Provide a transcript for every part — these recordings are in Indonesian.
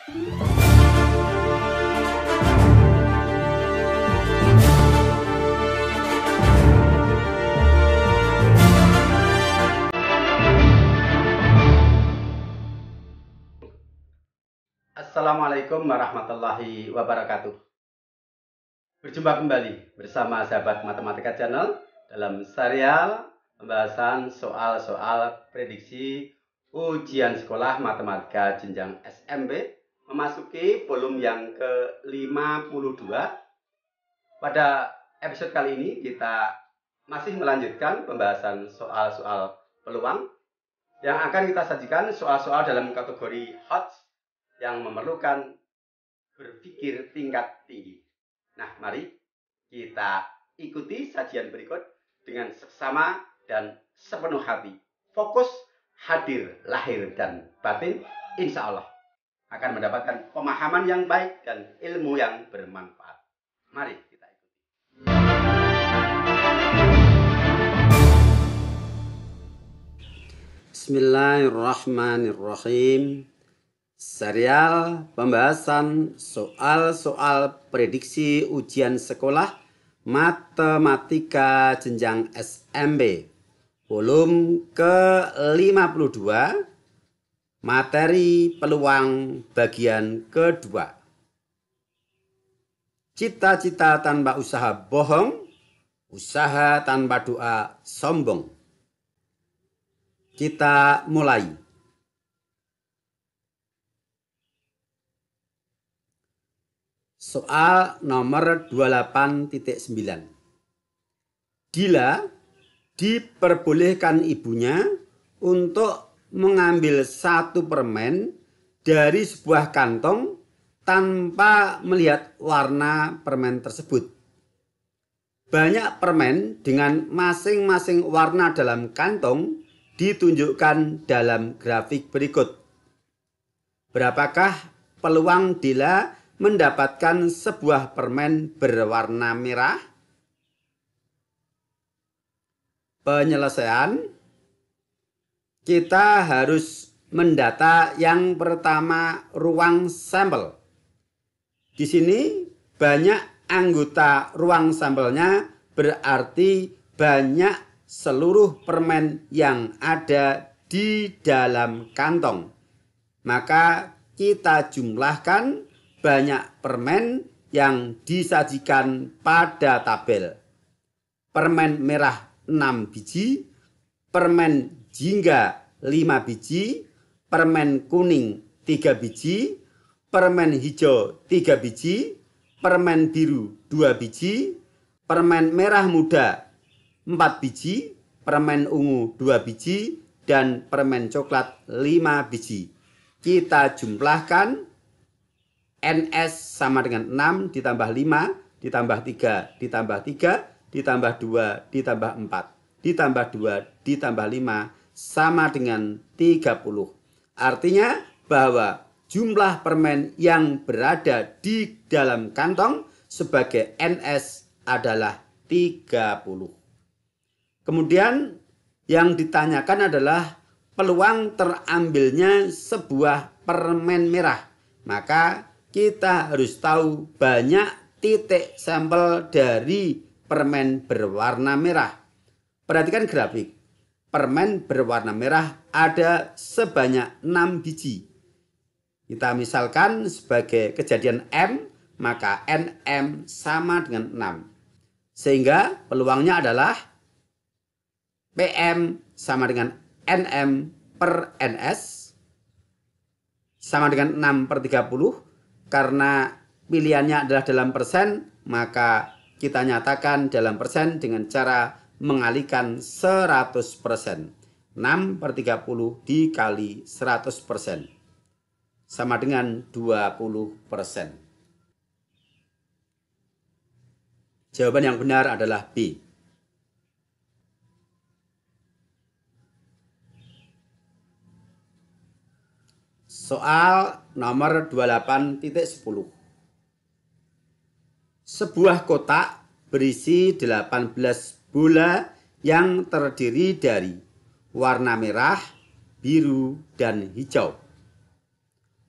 Assalamualaikum warahmatullahi wabarakatuh. Berjumpa kembali bersama sahabat Matematika Channel dalam serial pembahasan soal-soal prediksi ujian sekolah matematika jenjang SMP memasuki volume yang ke-52. Pada episode kali ini kita masih melanjutkan pembahasan soal-soal peluang yang akan kita sajikan soal-soal dalam kategori hot yang memerlukan berpikir tingkat tinggi. Nah, mari kita ikuti sajian berikut dengan seksama dan sepenuh hati. Fokus, hadir, lahir, dan batin, insya Allah akan mendapatkan pemahaman yang baik dan ilmu yang bermanfaat. Mari kita ikuti. Bismillahirrahmanirrahim. Serial pembahasan soal-soal prediksi ujian sekolah matematika jenjang SMP volume ke-52 materi peluang bagian kedua. Cita-cita tanpa usaha bohong, usaha tanpa doa sombong. Kita mulai. Soal nomor 28.9. Dila diperbolehkan ibunya untuk mengambil satu permen dari sebuah kantong tanpa melihat warna permen tersebut. Banyak permen dengan masing-masing warna dalam kantong ditunjukkan dalam grafik berikut. Berapakah peluang Dila mendapatkan sebuah permen berwarna merah? Penyelesaian. Kita harus mendata yang pertama ruang sampel. Di sini banyak anggota ruang sampelnya, berarti banyak seluruh permen yang ada di dalam kantong. Maka kita jumlahkan banyak permen yang disajikan pada tabel. Permen merah 6 biji, permen jingga 5 biji, permen kuning 3 biji, permen hijau 3 biji, permen biru 2 biji, permen merah muda 4 biji, permen ungu 2 biji, dan permen coklat 5 biji. Kita jumlahkan NS sama dengan 6 ditambah 5 ditambah 3 ditambah 3 ditambah 2 ditambah 4 ditambah 2 ditambah 5 sama dengan 30. Artinya bahwa jumlah permen yang berada di dalam kantong sebagai NS adalah 30. Kemudian yang ditanyakan adalah peluang terambilnya sebuah permen merah. Maka kita harus tahu banyak titik sampel dari permen berwarna merah. Perhatikan grafik. Permen berwarna merah ada sebanyak 6 biji. Kita misalkan sebagai kejadian M, maka NM sama dengan 6. Sehingga peluangnya adalah PM sama dengan NM per NS sama dengan 6/30. Karena pilihannya adalah dalam persen, maka kita nyatakan dalam persen dengan cara mengalihkan 100%. 6/30 dikali 100% sama dengan 20%. Jawaban yang benar adalah B. Soal nomor 28.10. Sebuah kotak berisi 18 bola yang terdiri dari warna merah, biru, dan hijau.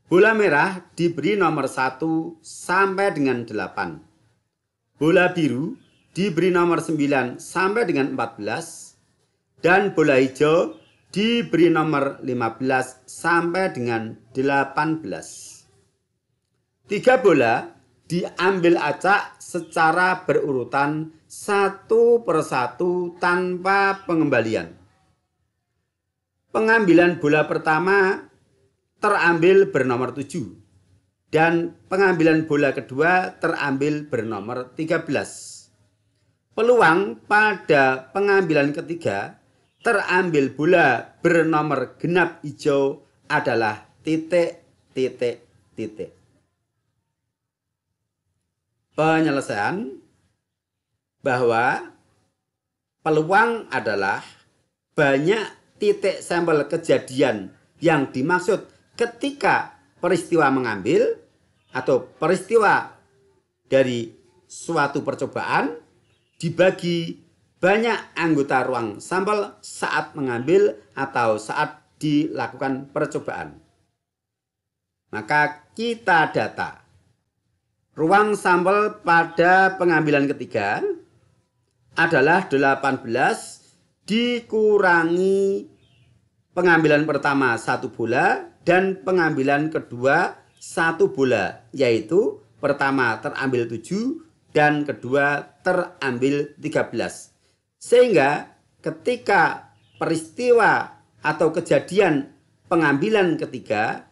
Bola merah diberi nomor 1 sampai dengan 8. Bola biru diberi nomor 9 sampai dengan 14. Dan bola hijau diberi nomor 15 sampai dengan 18. 3 bola diambil acak secara berurutan satu persatu tanpa pengembalian. Pengambilan bola pertama terambil bernomor 7 dan pengambilan bola kedua terambil bernomor 13. Peluang pada pengambilan ketiga terambil bola bernomor genap hijau adalah titik. Penyelesaian bahwa peluang adalah banyak titik sampel kejadian yang dimaksud ketika peristiwa mengambil atau peristiwa dari suatu percobaan dibagi banyak anggota ruang sampel saat mengambil atau saat dilakukan percobaan. Maka kita data ruang sampel pada pengambilan ketiga adalah 18 dikurangi pengambilan pertama 1 bola dan pengambilan kedua 1 bola, yaitu pertama terambil 7 dan kedua terambil 13. Sehingga ketika peristiwa atau kejadian pengambilan ketiga,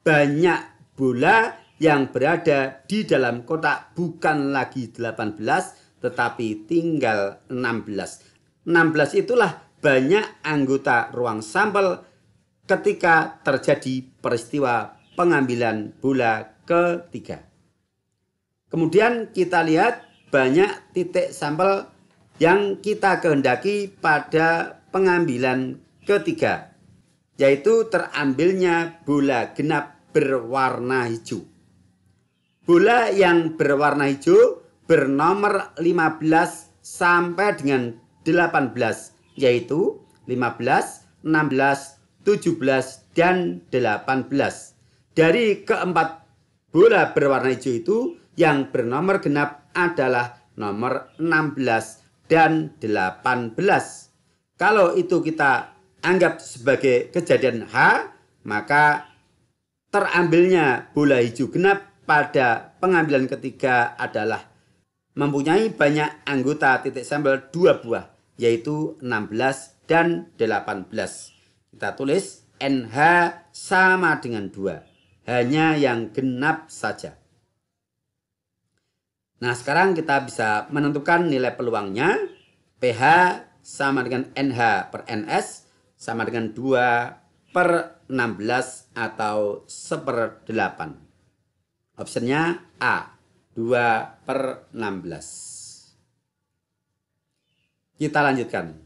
banyak bola yang berada di dalam kotak bukan lagi 18 tetapi tinggal 16. 16 itulah banyak anggota ruang sampel ketika terjadi peristiwa pengambilan bola ketiga. Kemudian kita lihat banyak titik sampel yang kita kehendaki pada pengambilan ketiga, yaitu terambilnya bola genap berwarna hijau. Bola yang berwarna hijau bernomor 15 sampai dengan 18, yaitu 15, 16, 17, dan 18. Dari keempat bola berwarna hijau itu, yang bernomor genap adalah nomor 16 dan 18. Kalau itu kita anggap sebagai kejadian H, maka terambilnya bola hijau genap pada pengambilan ketiga adalah mempunyai banyak anggota titik sampel 2 buah, yaitu 16 dan 18. Kita tulis NH sama dengan 2, hanya yang genap saja. Nah, sekarang kita bisa menentukan nilai peluangnya. PH sama dengan NH per NS sama dengan 2/16 atau 1/8. Opsinya A, 2/16. Kita lanjutkan.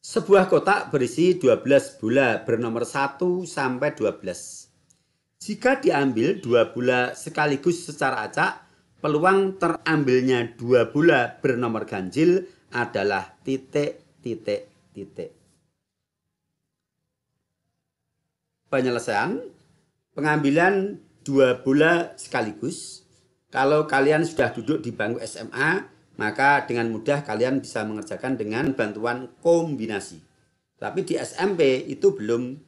Sebuah kotak berisi 12 bola bernomor 1 sampai 12. Jika diambil 2 bola sekaligus secara acak, peluang terambilnya 2 bola bernomor ganjil adalah titik. Penyelesaian pengambilan 2 bola sekaligus. Kalau kalian sudah duduk di bangku SMA, maka dengan mudah kalian bisa mengerjakan dengan bantuan kombinasi. Tapi di SMP itu belum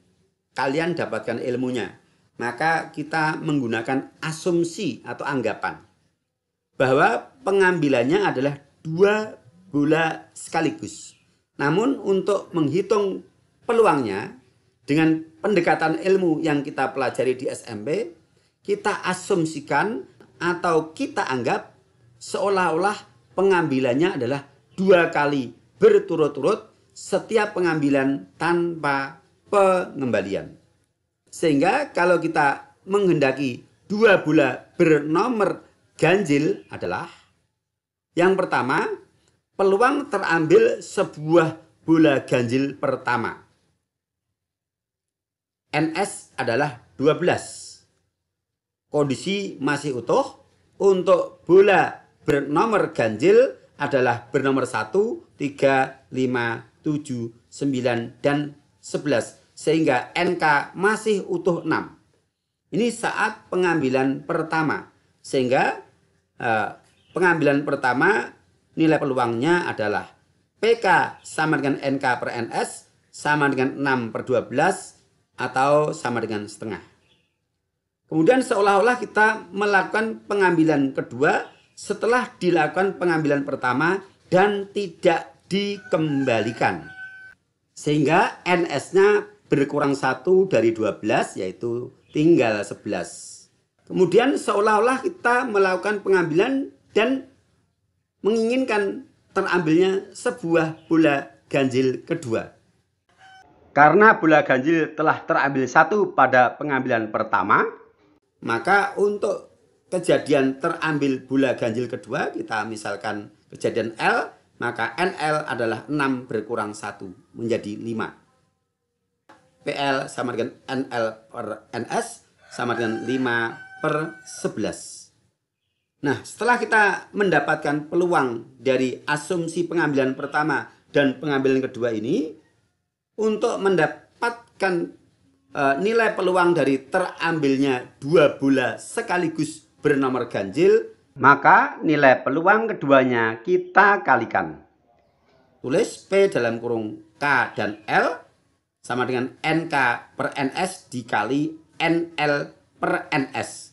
kalian dapatkan ilmunya. Maka kita menggunakan asumsi atau anggapan bahwa pengambilannya adalah 2 bola sekaligus. Namun untuk menghitung peluangnya dengan pendekatan ilmu yang kita pelajari di SMP, kita asumsikan atau kita anggap seolah-olah pengambilannya adalah 2 kali berturut-turut setiap pengambilan tanpa pengembalian. Sehingga kalau kita menghendaki 2 bola bernomor ganjil adalah yang pertama, peluang terambil sebuah bola ganjil pertama. NS adalah 12. Kondisi masih utuh. Untuk bola bernomor ganjil adalah bernomor 1, 3, 5, 7, 9, dan 11. Sehingga NK masih utuh 6. Ini saat pengambilan pertama. Sehingga pengambilan pertama nilai peluangnya adalah PK sama dengan NK per NS sama dengan 6 per 12 atau sama dengan setengah. Kemudian seolah-olah kita melakukan pengambilan kedua setelah dilakukan pengambilan pertama dan tidak dikembalikan. Sehingga NS-nya berkurang 1 dari 12 yaitu tinggal 11. Kemudian seolah-olah kita melakukan pengambilan dan menginginkan terambilnya sebuah bola ganjil kedua. Karena bola ganjil telah terambil 1 pada pengambilan pertama, maka untuk kejadian terambil bola ganjil kedua, kita misalkan kejadian L, maka NL adalah 6 berkurang 1 menjadi 5. PL sama dengan NL per NS sama dengan 5 per 11. Nah, setelah kita mendapatkan peluang dari asumsi pengambilan pertama dan pengambilan kedua ini, untuk mendapatkan nilai peluang dari terambilnya 2 bola sekaligus bernomor ganjil, maka nilai peluang keduanya kita kalikan. Tulis P dalam kurung K dan L sama dengan NK per NS dikali NL per NS.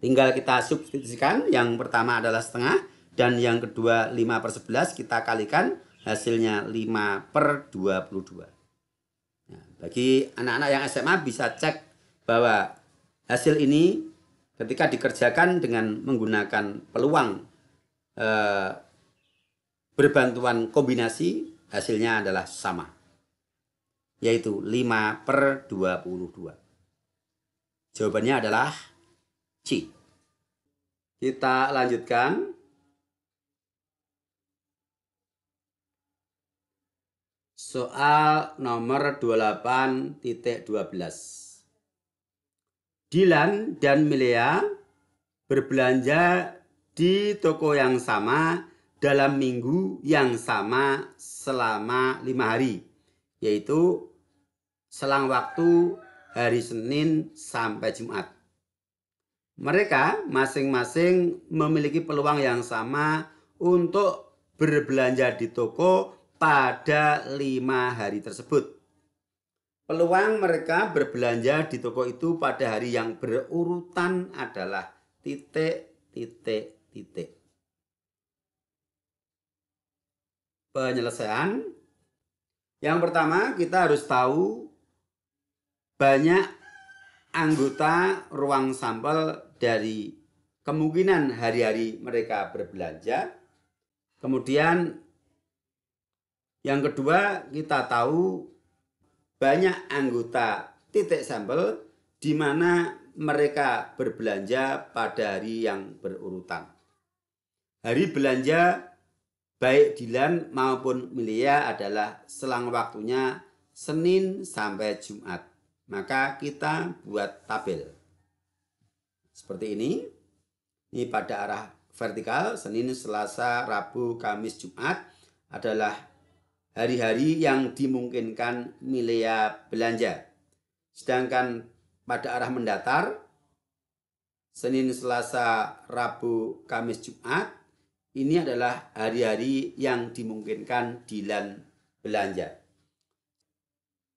Tinggal kita substitusikan, yang pertama adalah setengah dan yang kedua 5 per 11, kita kalikan hasilnya 5 per 22. Nah, bagi anak-anak yang SMA bisa cek bahwa hasil ini ketika dikerjakan dengan menggunakan peluang berbantuan kombinasi, hasilnya adalah sama, yaitu 5 per 22. Jawabannya adalah C. Kita lanjutkan. Soal nomor 28.12. Dilan dan Milea berbelanja di toko yang sama dalam minggu yang sama selama 5 hari, yaitu selang waktu hari Senin sampai Jumat. Mereka masing-masing memiliki peluang yang sama untuk berbelanja di toko pada 5 hari tersebut. Peluang mereka berbelanja di toko itu pada hari yang berurutan adalah titik, titik, titik. Penyelesaian. Yang pertama, kita harus tahu banyak anggota ruang sampel dari kemungkinan hari-hari mereka berbelanja. Kemudian yang kedua, kita tahu banyak anggota titik sampel di mana mereka berbelanja pada hari yang berurutan. Hari belanja baik Dilan maupun Milea adalah selang waktunya Senin sampai Jumat. Maka kita buat tabel seperti ini. Ini pada arah vertikal, Senin, Selasa, Rabu, Kamis, Jumat adalah hari-hari yang dimungkinkan Milea belanja. Sedangkan pada arah mendatar, Senin, Selasa, Rabu, Kamis, Jumat, ini adalah hari-hari yang dimungkinkan Dilan belanja.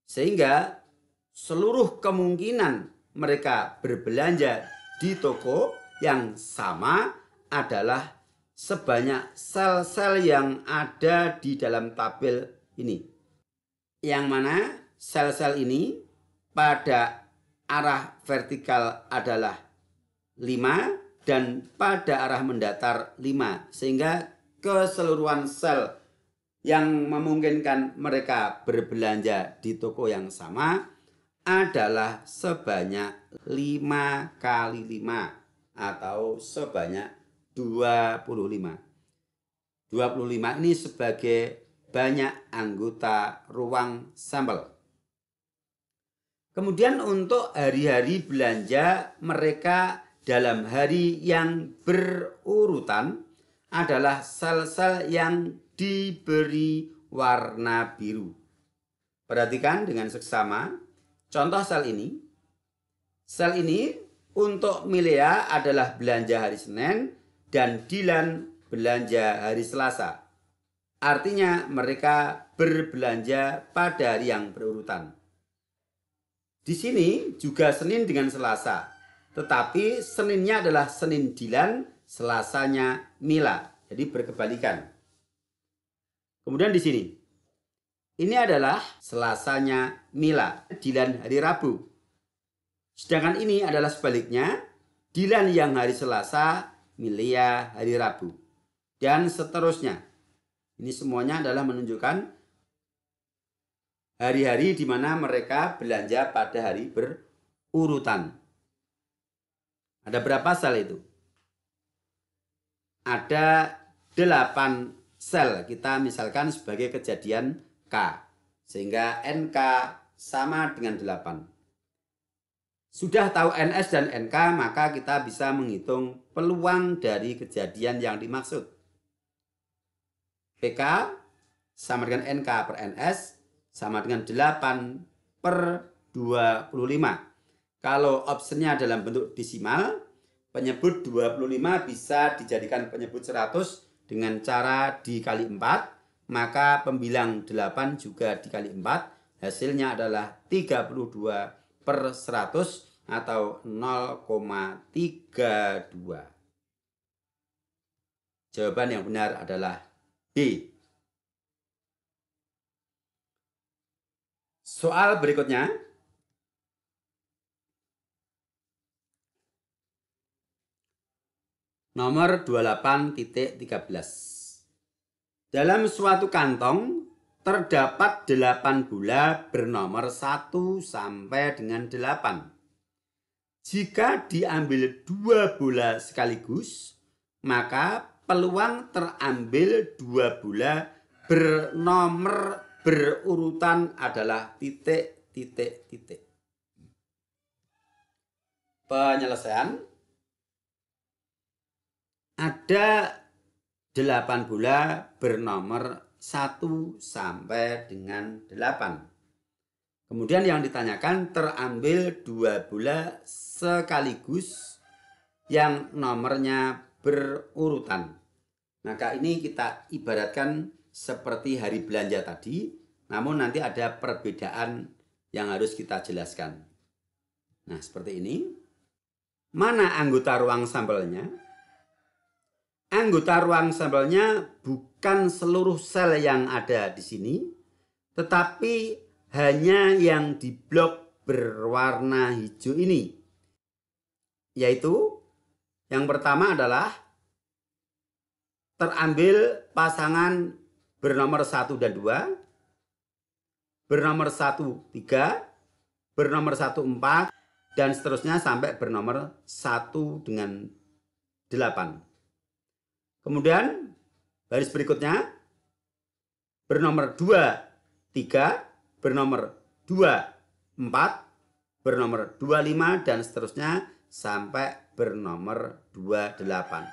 Sehingga seluruh kemungkinan mereka berbelanja di toko yang sama adalah sebanyak sel-sel yang ada di dalam tabel ini. Yang mana sel-sel ini pada arah vertikal adalah 5 dan pada arah mendatar 5. Sehingga keseluruhan sel yang memungkinkan mereka berbelanja di toko yang sama adalah sebanyak 5 kali 5 atau sebanyak 25. 25 ini sebagai banyak anggota ruang sampel. Kemudian untuk hari-hari belanja mereka dalam hari yang berurutan adalah sel-sel yang diberi warna biru. Perhatikan dengan seksama. Contoh sel ini. Sel ini untuk Milea adalah belanja hari Senin dan Dilan belanja hari Selasa. Artinya mereka berbelanja pada hari yang berurutan. Di sini juga Senin dengan Selasa. Tetapi Seninnya adalah Senin Dilan, Selasanya Mila. Jadi berkebalikan. Kemudian di sini. Ini adalah Selasanya Mila, Dilan hari Rabu. Sedangkan ini adalah sebaliknya, Dilan yang hari Selasa, Milea hari Rabu. Dan seterusnya. Ini semuanya adalah menunjukkan hari-hari di mana mereka belanja pada hari berurutan. Ada berapa sel itu? Ada 8 sel. Kita misalkan sebagai kejadian K. Sehingga NK sama dengan 8. Sudah tahu NS dan NK, maka kita bisa menghitung peluang dari kejadian yang dimaksud. PK sama dengan NK per NS sama dengan 8 per 25. Kalau optionnya dalam bentuk desimal, penyebut 25 bisa dijadikan penyebut 100 dengan cara dikali 4. Maka pembilang 8 juga dikali 4. Hasilnya adalah 32 per 100 atau 0,32. Jawaban yang benar adalah B. Soal berikutnya. Nomor 28.13. Dalam suatu kantong terdapat 8 bola bernomor 1 sampai dengan 8. Jika diambil 2 bola sekaligus, maka peluang terambil 2 bola bernomor berurutan adalah titik, titik, titik. Penyelesaian. Ada 8 bola bernomor 1 sampai dengan 8. Kemudian yang ditanyakan terambil 2 bola sekaligus yang nomornya berurutan. Maka ini kita ibaratkan seperti hari belanja tadi, namun nanti ada perbedaan yang harus kita jelaskan. Nah, seperti ini. Mana anggota ruang sampelnya? Anggota ruang sampelnya bukan seluruh sel yang ada di sini, tetapi hanya yang di blok berwarna hijau ini. Yaitu, yang pertama adalah terambil pasangan bernomor 1 dan 2, bernomor 1 3, bernomor 1 4, dan seterusnya sampai bernomor 1 dengan 8. Kemudian baris berikutnya bernomor 2 3, bernomor 2 4, bernomor 25 dan seterusnya sampai bernomor 28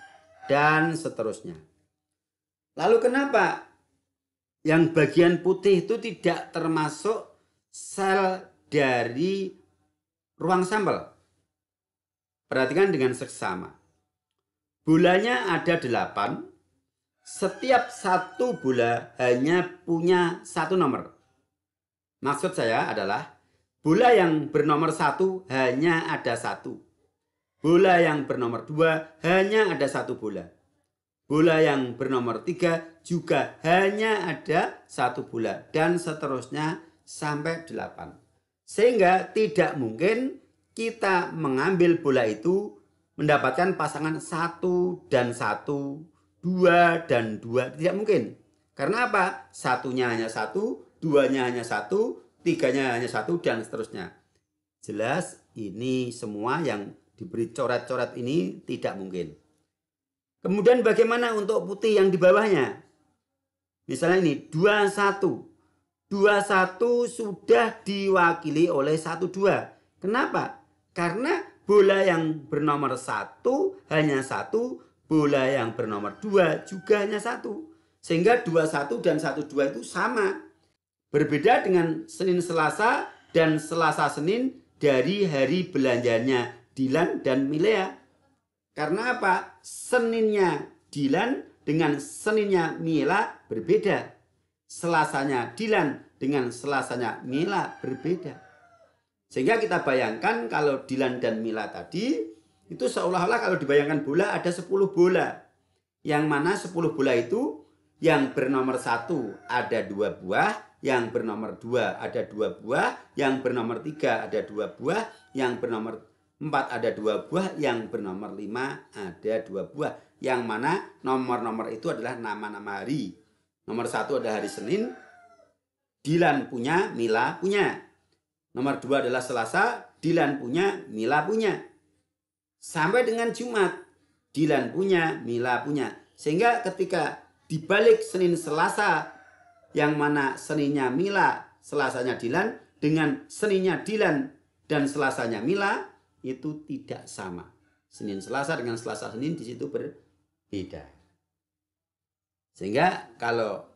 dan seterusnya. Lalu kenapa yang bagian putih itu tidak termasuk sel dari ruang sampel? Perhatikan dengan seksama. Bolanya ada 8. Setiap satu bola hanya punya 1 nomor. Maksud saya adalah bola yang bernomor 1 hanya ada 1. Bola yang bernomor 2 hanya ada 1 bola. Bola yang bernomor 3 juga hanya ada 1 bola. Dan seterusnya sampai 8. Sehingga tidak mungkin kita mengambil bola itu mendapatkan pasangan 1 dan 1, 2 dan 2. Tidak mungkin. Karena apa? Satunya hanya 1, 2-nya hanya 1, 3-nya hanya 1, dan seterusnya. Jelas ini semua yang diberi coret-coret ini tidak mungkin. Kemudian bagaimana untuk putih yang di bawahnya? Misalnya ini 21. 21 sudah diwakili oleh 12. Kenapa? Karena bola yang bernomor 1 hanya 1, bola yang bernomor 2 juga hanya 1. Sehingga 21 dan 12 itu sama. Berbeda dengan Senin Selasa dan Selasa Senin dari hari belanjanya Dilan dan Milea. Karena apa? Seninnya Dilan dengan Seninnya Mila berbeda. Selasanya Dilan dengan Selasanya Mila berbeda. Sehingga kita bayangkan kalau Dilan dan Mila tadi itu seolah-olah kalau dibayangkan bola ada 10 bola. Yang mana 10 bola itu yang bernomor 1 ada 2 buah, yang bernomor 2 ada 2 buah, yang bernomor 3 ada 2 buah, yang bernomor 4 ada 2 buah, yang bernomor 5 ada 2 buah. Yang mana nomor-nomor itu adalah nama-nama hari. Nomor 1 ada hari Senin, Dilan punya, Mila punya. Nomor 2 adalah Selasa, Dilan punya, Mila punya. Sampai dengan Jumat, Dilan punya, Mila punya. Sehingga ketika dibalik Senin Selasa, yang mana Seninnya Mila, Selasanya Dilan, dengan Seninnya Dilan dan Selasanya Mila, itu tidak sama. Senin Selasa dengan Selasa Senin di situ berbeda. Sehingga kalau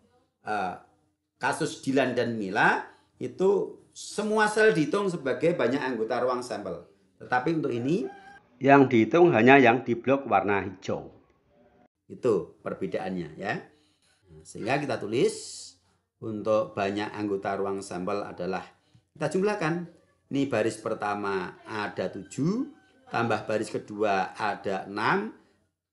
kasus Dilan dan Mila itu semua sel dihitung sebagai banyak anggota ruang sampel. Tetapi untuk ini yang dihitung hanya yang di blok warna hijau. Itu perbedaannya ya. Sehingga kita tulis untuk banyak anggota ruang sampel adalah kita jumlahkan. Ini baris pertama ada 7, tambah baris kedua ada 6,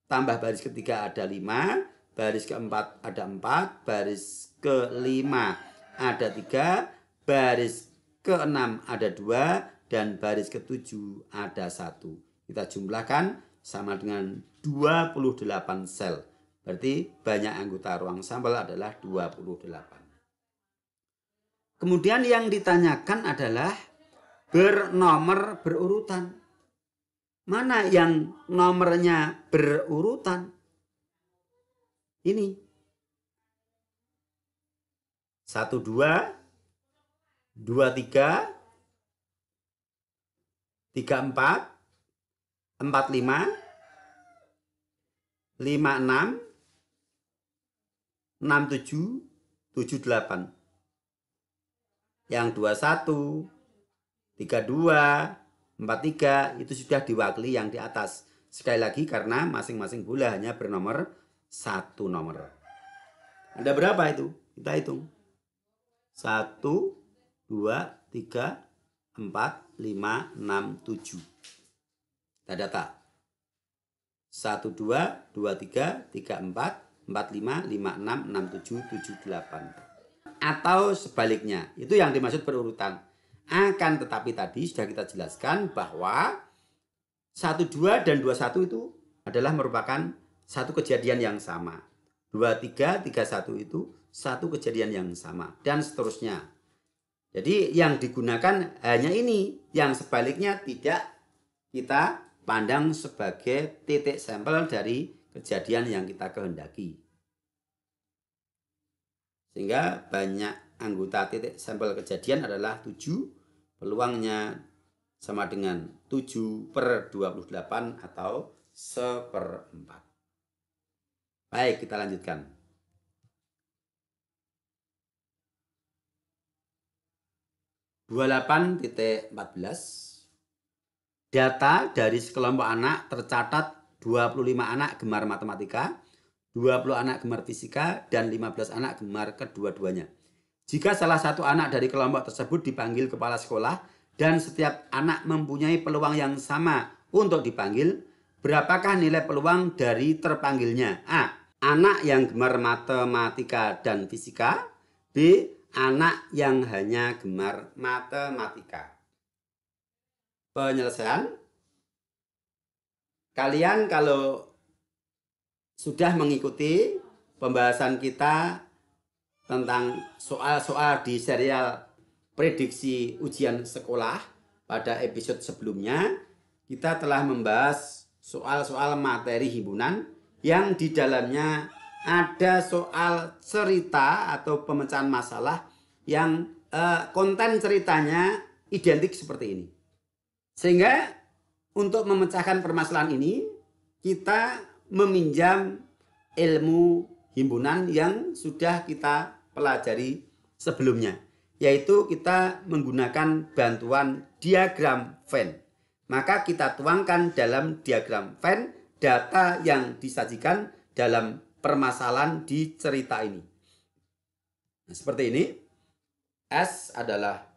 tambah baris ketiga ada 5, baris keempat ada 4, baris kelima ada 3, baris keenam ada 2, dan baris ketujuh ada 1. Kita jumlahkan sama dengan 28 sel. Berarti banyak anggota ruang sampel adalah 28. Kemudian yang ditanyakan adalah bernomor berurutan. Mana yang nomornya berurutan? Ini 1, 2, 2, 3, 3, 4, 4, 5, 5, 6, 6, 7, 7, 8. Yang 21, 32, 43 itu sudah diwakili yang di atas. Sekali lagi karena masing-masing bola hanya bernomor 1 nomor. Ada berapa itu? Kita hitung. 1, 2, 3, 4, 5, 6, 7. Kita data. 1, 2, 2, 3, 3, 4, 4, 5, 5, 6, 6, 7, 7, 8. Atau sebaliknya. Itu yang dimaksud berurutan. Akan tetapi tadi sudah kita jelaskan bahwa 1, 2, dan 21 itu adalah merupakan satu kejadian yang sama. 2, 3, 3, 1 itu satu kejadian yang sama. Dan seterusnya. Jadi yang digunakan hanya ini. Yang sebaliknya tidak kita pandang sebagai titik sampel dari kejadian yang kita kehendaki. Sehingga banyak anggota titik sampel kejadian adalah 7. Peluangnya sama dengan 7/28 atau 1/4. Baik, kita lanjutkan. (28.14) Data dari sekelompok anak tercatat 25 anak gemar matematika, 20 anak gemar fisika, dan 15 anak gemar kedua-duanya. Jika salah satu anak dari kelompok tersebut dipanggil kepala sekolah dan setiap anak mempunyai peluang yang sama untuk dipanggil, berapakah nilai peluang dari terpanggilnya? A. Anak yang gemar matematika dan fisika. B. Anak yang hanya gemar matematika. Penyelesaian. Kalian kalau sudah mengikuti pembahasan kita tentang soal-soal di serial prediksi ujian sekolah pada episode sebelumnya, kita telah membahas soal-soal materi himpunan yang di dalamnya ada soal cerita atau pemecahan masalah yang konten ceritanya identik seperti ini. Sehingga untuk memecahkan permasalahan ini kita meminjam ilmu himpunan yang sudah kita pelajari sebelumnya, yaitu kita menggunakan bantuan diagram Venn. Maka kita tuangkan dalam diagram Venn data yang disajikan dalam permasalahan di cerita ini. Nah, seperti ini. S adalah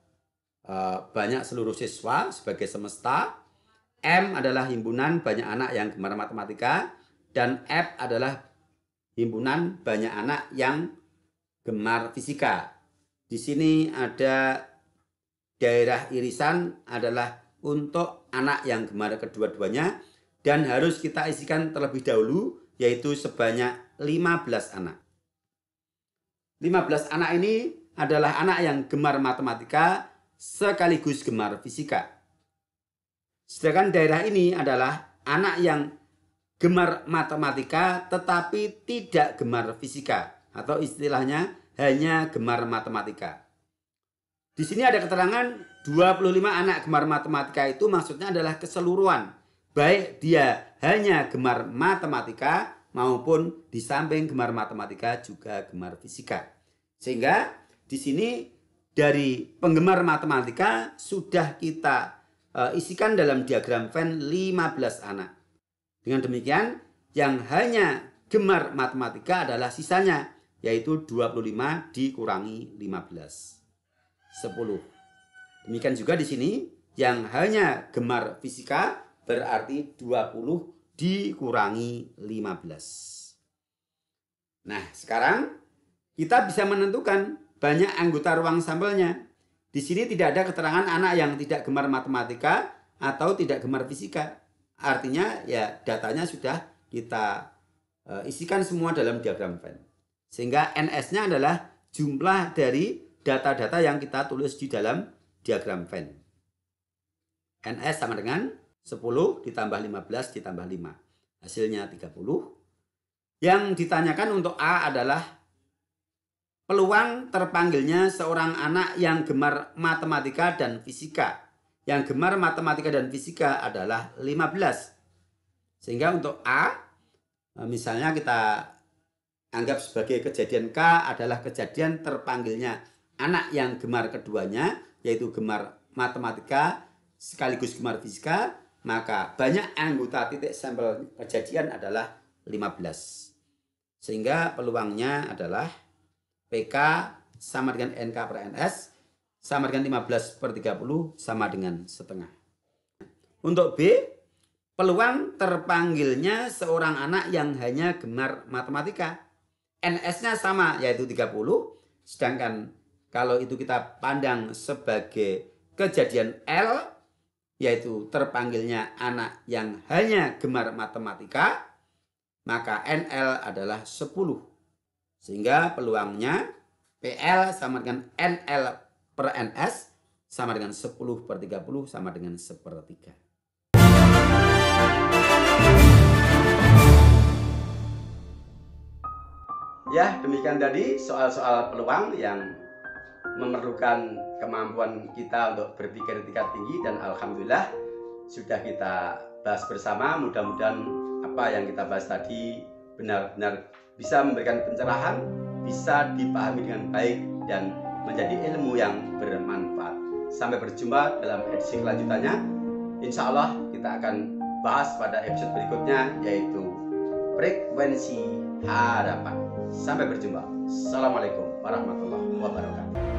banyak seluruh siswa sebagai semesta. M adalah himpunan banyak anak yang gemar matematika. Dan F adalah himpunan banyak anak yang gemar fisika. Di sini ada daerah irisan adalah untuk anak yang gemar kedua-duanya. Dan harus kita isikan terlebih dahulu, yaitu sebanyak 15 anak. 15 anak ini adalah anak yang gemar matematika sekaligus gemar fisika. Sedangkan daerah ini adalah anak yang gemar matematika tetapi tidak gemar fisika, atau istilahnya hanya gemar matematika. Di sini ada keterangan 25 anak gemar matematika, itu maksudnya adalah keseluruhan, baik dia hanya gemar matematika maupun di samping gemar matematika juga gemar fisika. Sehingga di sini dari penggemar matematika sudah kita isikan dalam diagram Venn 15 anak. Dengan demikian yang hanya gemar matematika adalah sisanya, yaitu 25 dikurangi 15. 10. Demikian juga di sini yang hanya gemar fisika berarti 20 dikurangi 15. Nah, sekarang kita bisa menentukan banyak anggota ruang sampelnya. Di sini tidak ada keterangan anak yang tidak gemar matematika atau tidak gemar fisika. Artinya ya datanya sudah kita isikan semua dalam diagram Venn. Sehingga NS-nya adalah jumlah dari data-data yang kita tulis di dalam diagram Venn. NS sama dengan 10 ditambah 15 ditambah 5. Hasilnya 30. Yang ditanyakan untuk A adalah peluang terpanggilnya seorang anak yang gemar matematika dan fisika. Yang gemar matematika dan fisika adalah 15. Sehingga untuk A, misalnya kita anggap sebagai kejadian K adalah kejadian terpanggilnya anak yang gemar keduanya, yaitu gemar matematika sekaligus gemar fisika, maka banyak anggota titik sampel kejadian adalah 15. Sehingga peluangnya adalah PK sama dengan NK per NS sama dengan 15 per 30 sama dengan setengah. Untuk B, peluang terpanggilnya seorang anak yang hanya gemar matematika. NS-nya sama, yaitu 30. Sedangkan kalau itu kita pandang sebagai kejadian L, yaitu terpanggilnya anak yang hanya gemar matematika, maka NL adalah 10. Sehingga peluangnya PL sama dengan NL per NS sama dengan 10 per 30 sama dengan 1/3. Ya, demikian tadi soal-soal peluang yang memerlukan kemampuan kita untuk berpikir tingkat tinggi, dan alhamdulillah sudah kita bahas bersama. Mudah-mudahan apa yang kita bahas tadi benar-benar bisa memberikan pencerahan, bisa dipahami dengan baik, dan menjadi ilmu yang bermanfaat. Sampai berjumpa dalam edisi kelanjutannya. Insya Allah kita akan bahas pada episode berikutnya, yaitu frekuensi harapan. Sampai berjumpa. Assalamualaikum warahmatullahi wabarakatuh.